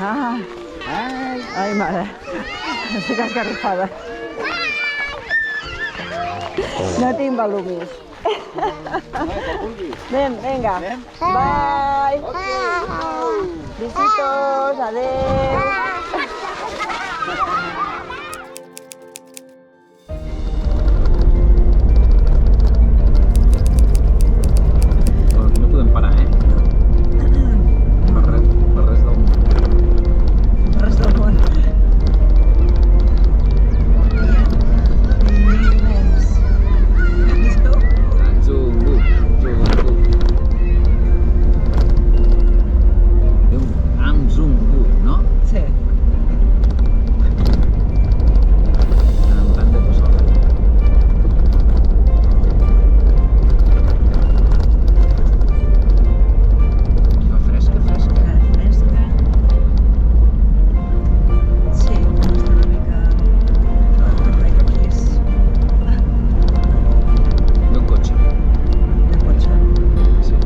Ah, ai, mare. Estic esgarrifada. No tinc volumis. Venga. Bye. Besitos, adeu. No podem parar, eh? Per res del món. Res del món. Zungu. Amb Zungu, no? Sí. Tant de cosa. Aquí fa fresca. Fresca. Sí, està una mica... Aquí és... D'un cotxe. de cotxe. Sí.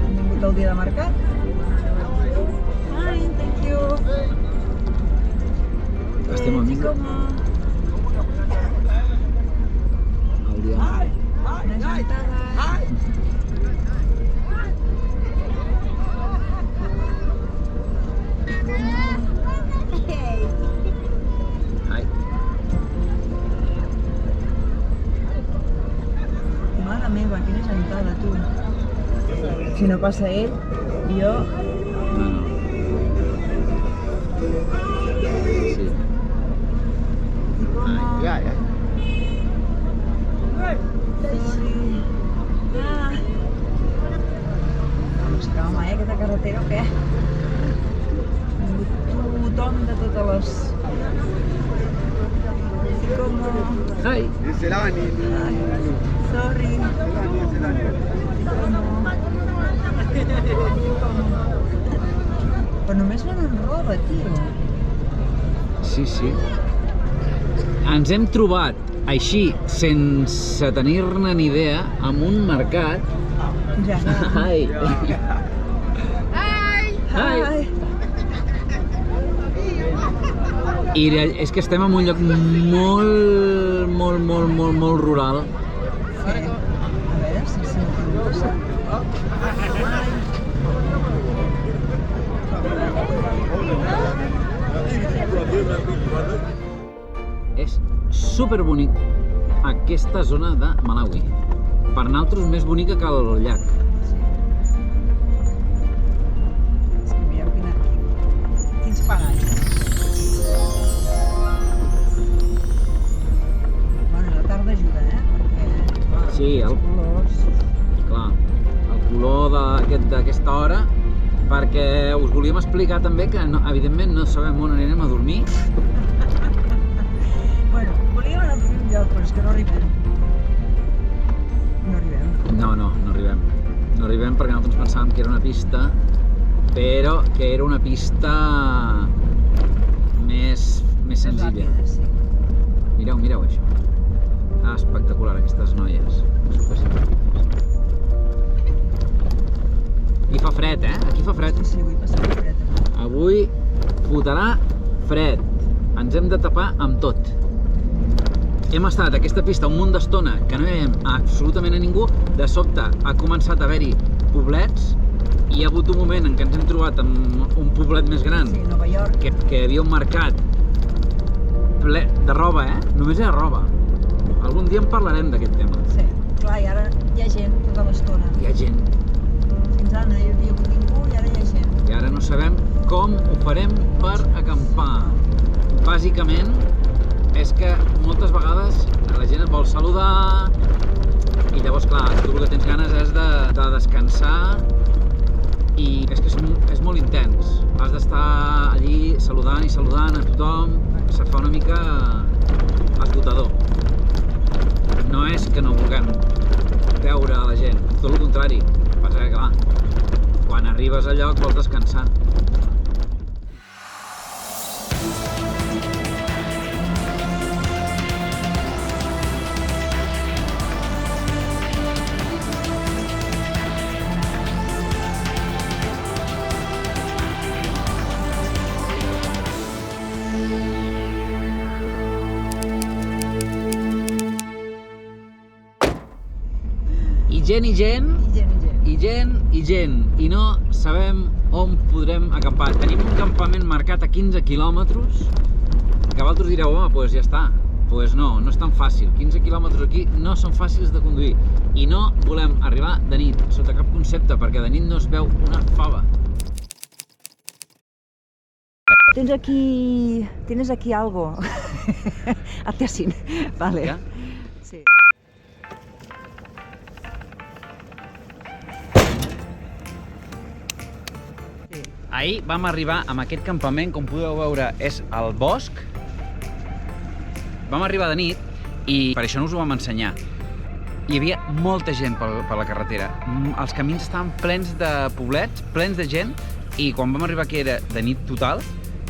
Han vingut el dia de mercat. Hi, thank you. Estem al mig Com del dia. una gentada. Ai. Mare meva, quina gentada, tu. Si no passa ell, jo... No. Sí. Ai. Sorry. Ah. Ostres, home, aquesta carretera o què? Ha vingut tothom de totes les... Com... Ai. Sorry. Però només venen roba, tio. Sí. Ens hem trobat així, sense tenir-ne ni idea, amb un mercat. Ja. Ai. Hi. I és que estem en un lloc molt rural. Sí. A veure si sentim. És superbonic aquesta zona de Malawi. Per nosaltres més bonica que el llac. És que mireu quins paratges. Bueno, la tarda ajuda, perquè... Clar, Sí, els colors... Clar, el color d'aquesta hora, perquè us volíem explicar també que evidentment no sabem on anirem a dormir. Bueno, volíem anar a dormir un lloc, però és que no arribem. No arribem perquè nosaltres pensàvem que era una pista, però que era una pista més senzilla. Ràpida, sí. Mireu això. Espectacular, aquestes noies. Supersimpàtiques. I fa fred, eh? Aquí fa fred. Sí, avui passarà fred. Avui fotrà fred. Ens hem de tapar amb tot. Hem estat a aquesta pista un munt d'estona que no hi veiem absolutament a ningú. De sobte ha començat a haver-hi poblets i hi ha hagut un moment en què ens hem trobat amb un poblet més gran. Sí, Nova York. Que hi havia un mercat ple de roba, eh? Només era roba. Algun dia en parlarem d'aquest tema. Sí, clar, i ara hi ha gent tota l'estona. Hi ha gent. Fins ara no hi havia hagut ningú i ara hi ha gent. I ara no sabem com ho farem per acampar. Bàsicament, és que moltes vegades la gent et vol saludar i llavors, clar, tu el que tens ganes és de descansar i és que és molt intens. Has d'estar allí saludant a tothom, se fa una mica esgotador. No és que no vulguem veure a la gent, tot el contrari. Passa que, clar, quan arribes al lloc vols descansar. gent i gent, i gent i gent, i no sabem on podrem acampar. Tenim un campament marcat a 15 quilòmetres, que vosaltres direu, home, doncs ja està. Doncs no, no és tan fàcil. 15 quilòmetres aquí no són fàcils de conduir. I no volem arribar de nit, sota cap concepte, perquè de nit no es veu una fava. Tienes aquí algo. Hazte así. Vale. ¿Ya? Sí. Ahir vam arribar amb aquest campament, com podeu veure, és al bosc. Vam arribar de nit i per això no us ho vam ensenyar. Hi havia molta gent per la carretera. Els camins estaven plens de poblets, plens de gent, i quan vam arribar aquí era de nit total.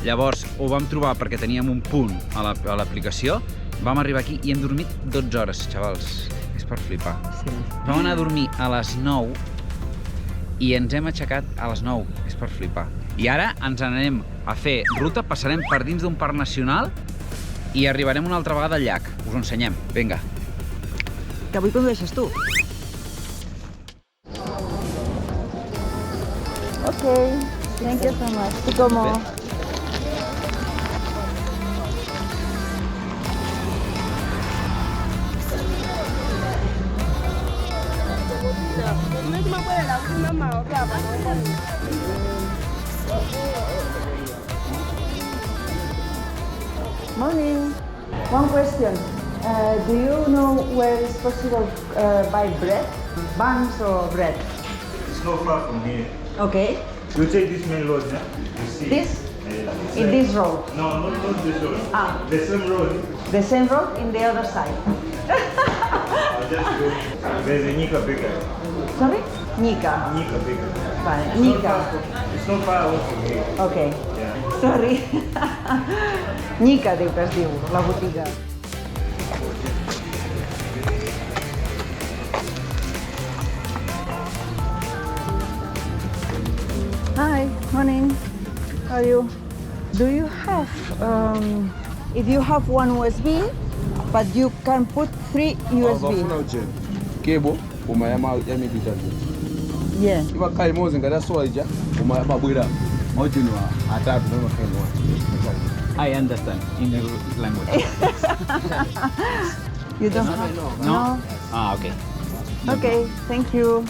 Llavors ho vam trobar perquè teníem un punt a l'aplicació. Vam arribar aquí i hem dormit 12 hores, xavals. És per flipar. Sí. Vam anar a dormir a les 9 i ens hem aixecat a les 9. És per flipar. I ara ens n'anem a fer ruta, passarem per dins d'un parc nacional i arribarem una altra vegada al llac. Us ho ensenyem. Vinga. Que avui condueixes tu. Ok, thank you so much. ¿Y cómo? Morning. One question. Do you know where it's possible buy bread? Buns or bread? It's not far from here. Okay. You take this main road, yeah? You see? This? Yeah. In this road? No, not this road. Ah. The same road. The same road in the other side. I'll just go. There's a Nika bakery. Sorry? Nika. Nika bakery. Vale, It's not Nika. far- It's not far away from here. Okay. Yeah. Sorry. Nika diu que es diu, la botiga. Hi, morning. How are you? Do you have, if you have one USB, but you can put 3 USB? Cable umayama yamipita Yeah. iba kai mozi ngada soja umayama bwira ojino atatu no makemo I understand in your language. You don't No, have? no, No? Ah, okay. Okay, thank you.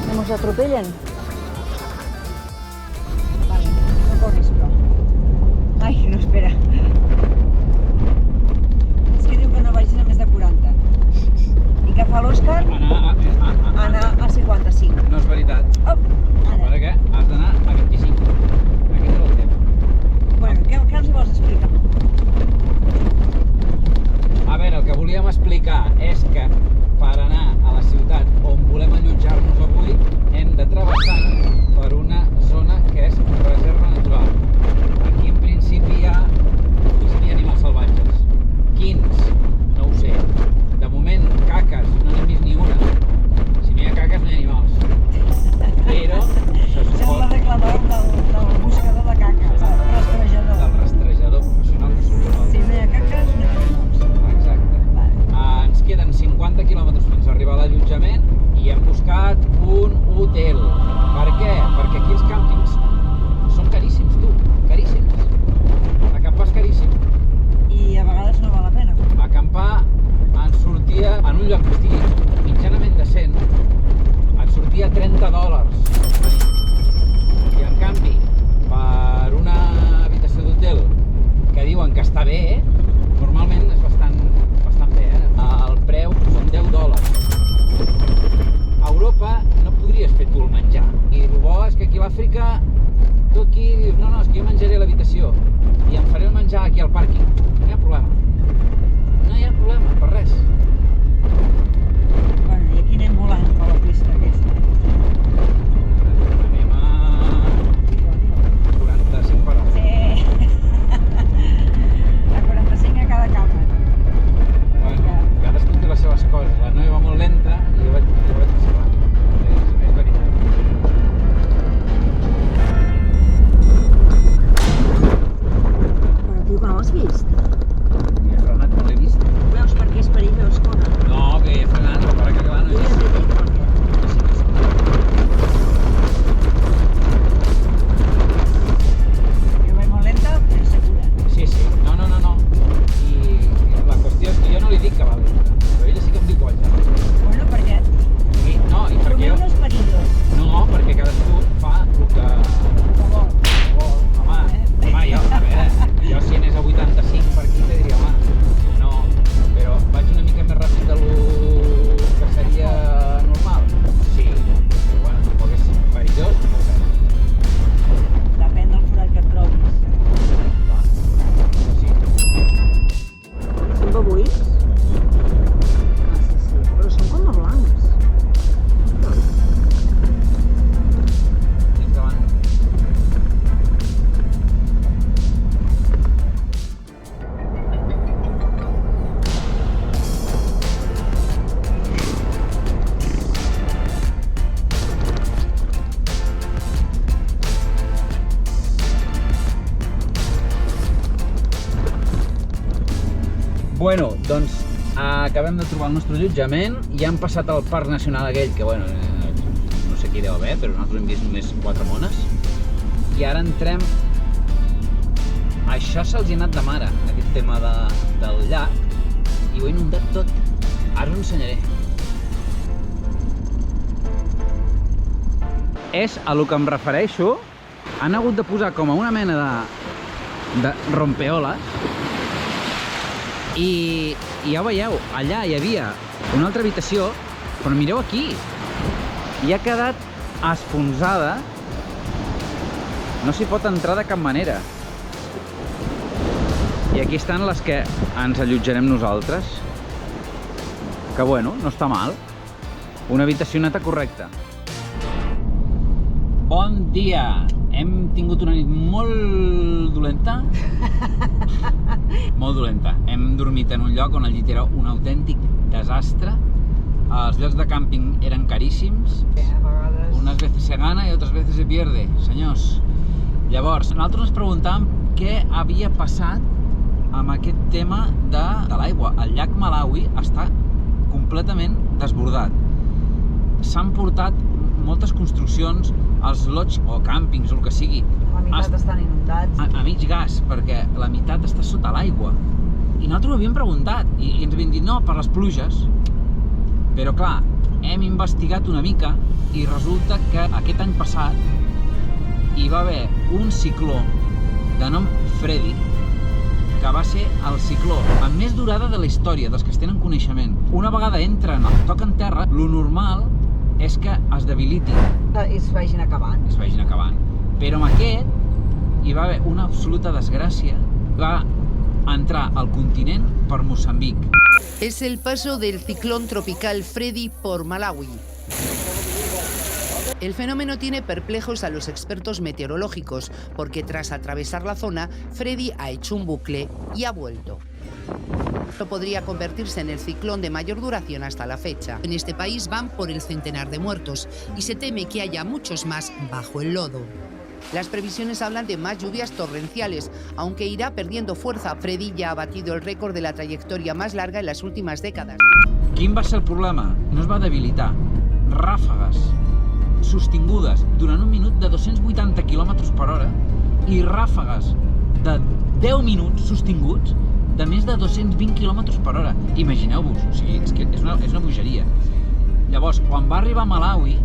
¿No nos atropellen? Vale, no corris, però. Ai, no, espera. És que diu que no vagis a més de 40. I que fa l'Òscar anar a 55. No és veritat. Oh, ara. Perquè has d'anar a 25. Aquest és el tema. Bueno, què els hi vols explicar? A veure, el que volíem explicar és que per anar a la ciutat on volem allotjar-nos avui hem de travessar per una zona que és reserva natural. Aquí en principi hi ha animals salvatges. Quins? No ho sé. De moment, caques, no n'hem vist ni una. Si no hi ha caques no hi ha animals. Però Bueno, doncs acabem de trobar el nostre allotjament i hem passat al Parc Nacional aquell, que bueno, no sé qui deu haver, però nosaltres hem vist només 4 mones. I ara entrem... Això se'ls ha anat de mare, aquest tema del llac, i ho he inundat tot. Ara us ho ensenyaré. És a lo que em refereixo. Han hagut de posar com a una mena de rompeoles i ja ho veieu, allà hi havia una altra habitació, però mireu aquí, i ha quedat esfonsada, no s'hi pot entrar de cap manera. I aquí estan les que ens allotjarem nosaltres, que bueno, no està mal, una habitacioneta correcta. Bon dia! Hem tingut una nit molt dolenta. Molt dolenta. Hem dormit en un lloc on el llit era un autèntic desastre. Els llocs de càmping eren caríssims. Unes veces se gana i altres veces se pierde, senyors. Llavors, nosaltres ens preguntàvem què havia passat amb aquest tema de l'aigua. El llac Malawi està completament desbordat. S'han portat moltes construccions, els lots o càmpings o el que sigui. La meitat estan inundats. A mig gas, perquè la meitat està sota l'aigua. I nosaltres ho havíem preguntat i ens havien dit no, per les pluges. Però clar, hem investigat una mica i resulta que aquest any passat hi va haver un cicló de nom Freddy, que va ser el cicló amb més durada de la història, dels que es tenen coneixement. Una vegada entren, toquen terra, lo normal és que es debilitin. I es vagin acabant. Es vagin acabant. Però amb aquest hi va haver una absoluta desgràcia. Va entrar al continent per Moçambic. Es el paso del ciclón tropical Freddy por Malawi. El fenómeno tiene perplejos a los expertos meteorológicos, porque tras atravesar la zona, Freddy ha hecho un bucle y ha vuelto. Esto podría convertirse en el ciclón de mayor duración hasta la fecha. En este país van por el centenar de muertos y se teme que haya muchos más bajo el lodo. Las previsiones hablan de más lluvias torrenciales, aunque irá perdiendo fuerza. Freddy ya ha batido el récord de la trayectoria más larga en las últimas décadas. Quin va ser el problema? No es va debilitar. Ràfegues sostingudes durant un minut de 280 km/h i ràfegues de 10 minuts sostinguts de més de 220 km/h. Imagineu-vos, o sigui, és una bogeria. Llavors, quan va arribar a Malawi,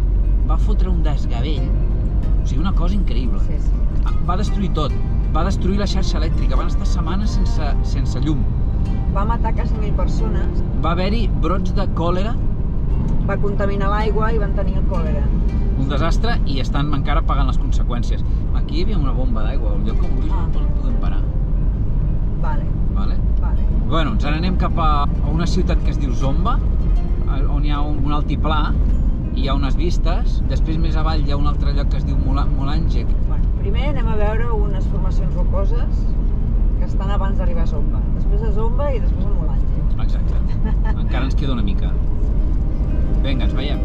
va fotre un desgavell, o sigui, una cosa increïble. Sí. Va destruir tot, va destruir la xarxa elèctrica, van estar setmanes sense llum. Va matar quasi 1.000 persones. Va haver-hi brots de còlera, Va contaminar l'aigua i van tenir el còlera. un desastre, i estan encara pagant les conseqüències. Aquí hi havia una bomba d'aigua, el lloc que vulguis podem parar. Vale. Bueno, ens n'anem cap a una ciutat que es diu Zomba, on hi ha un altiplà i hi ha unes vistes. Després, més avall, hi ha un altre lloc que es diu Mulanje. Bueno, primer anem a veure unes formacions rocoses que estan abans d'arribar a Zomba. Després a Zomba i després a Mulanje. Exacte. Encara ens queda una mica. Vinga, ens veiem.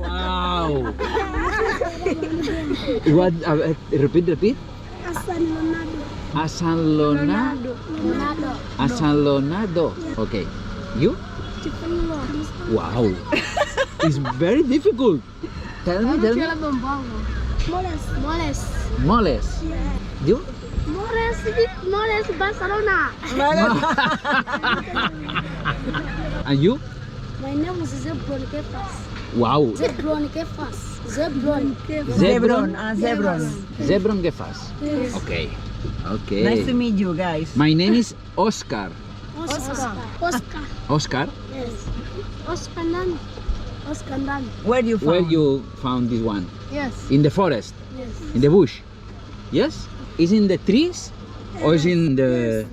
Wow! What? Repeat. Asanlonado. Okay. You? Wow. It's very difficult. Tell me. Moles. You? Moles Barcelona. And you? My name is Zebron Kefas. Wow. Zebron Kefas. Zebron. Zebron Gefas. Yes. Okay. Nice to meet you guys. My name is Oscar. Oscar? Yes. Oscar Dan. Where you from? Where you found this one? Yes. In the forest? Yes. In the bush? Yes? Is in the trees or is in the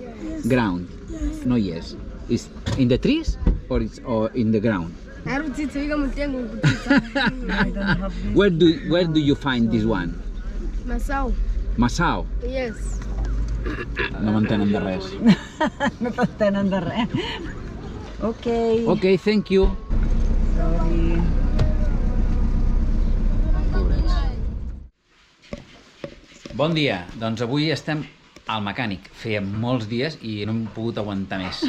ground? No, yes. Is in the trees or in the ground? Where do you find this one? Masao? Yes. No m'entenen de res. No t'entenen de res. Okay. Okay, thank you. Sorry. Pobrets. Bon dia, doncs avui estem al mecànic. Feia molts dies i no hem pogut aguantar més.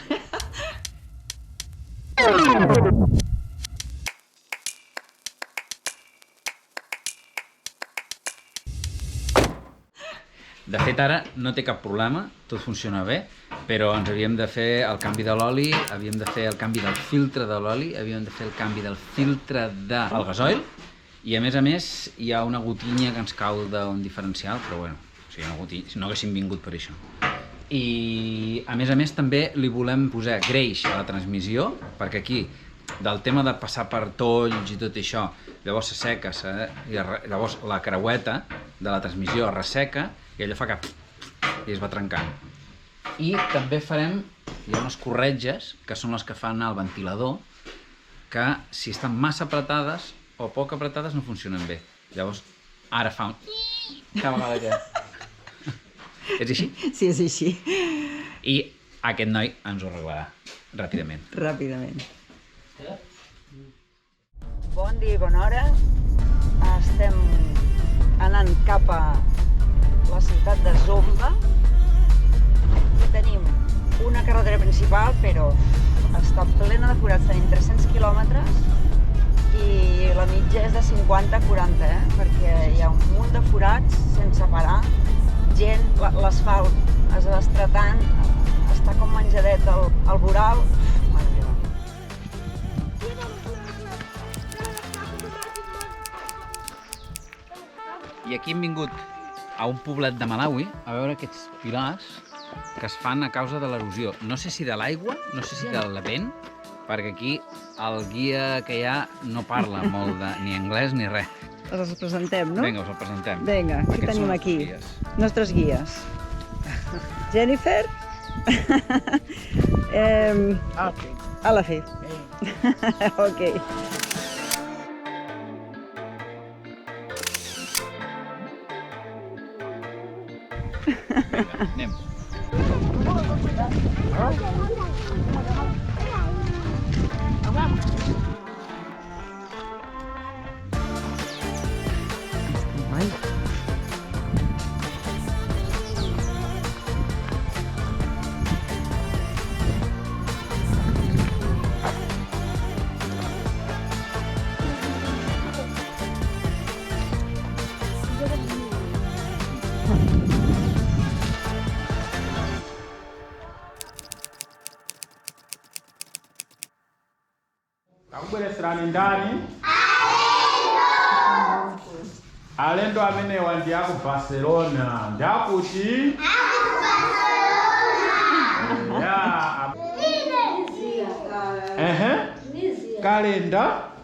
De fet, ara no té cap problema, tot funciona bé, però ens havíem de fer el canvi de l'oli, havíem de fer el canvi del filtre de l'oli, havíem de fer el canvi del filtre del gasoil, i a més, hi ha una gotinya que ens cau d'un diferencial, però bueno, o sigui, una gotinya, si no haguéssim vingut per això. I a més, també li volem posar greix a la transmissió, perquè aquí, del tema de passar per tolls i tot això, llavors s'asseca, i llavors la creueta de la transmissió es resseca i allò fa que i es va trencant. I també farem, hi ha unes corretges, que són les que fan el ventilador, que si estan massa apretades o poc apretades no funcionen bé. Llavors, ara fa un... Cada vegada que... És així? Sí, és així. I aquest noi ens ho arreglarà ràpidament. Ràpidament. Bon dia i bona hora. Estem anant cap a la ciutat de Zomba. I tenim una carretera principal, però està plena de forats. Tenim 300 quilòmetres i la mitja és de 50-40, perquè hi ha un munt de forats sense parar. Gent, l'asfalt es va estretant, està com menjadet el voral. I aquí hem vingut a un poblet de Malawi a veure aquests pilars que es fan a causa de l'erosió. No sé si de l'aigua, no sé si del vent, perquè aquí el guia que hi ha no parla molt ni anglès ni res. Els presentem, no? Vinga, us el presentem. Vinga, qui Aquests tenim són aquí? els guies. Nostres guies. Jennifer. A la fi. Ok. Vinga, anem. Akubweresirani ndani? Alendo amenewa ndi aku Barcelona. Ndakuti? Aku Barcelona. Yeah. Kalenda.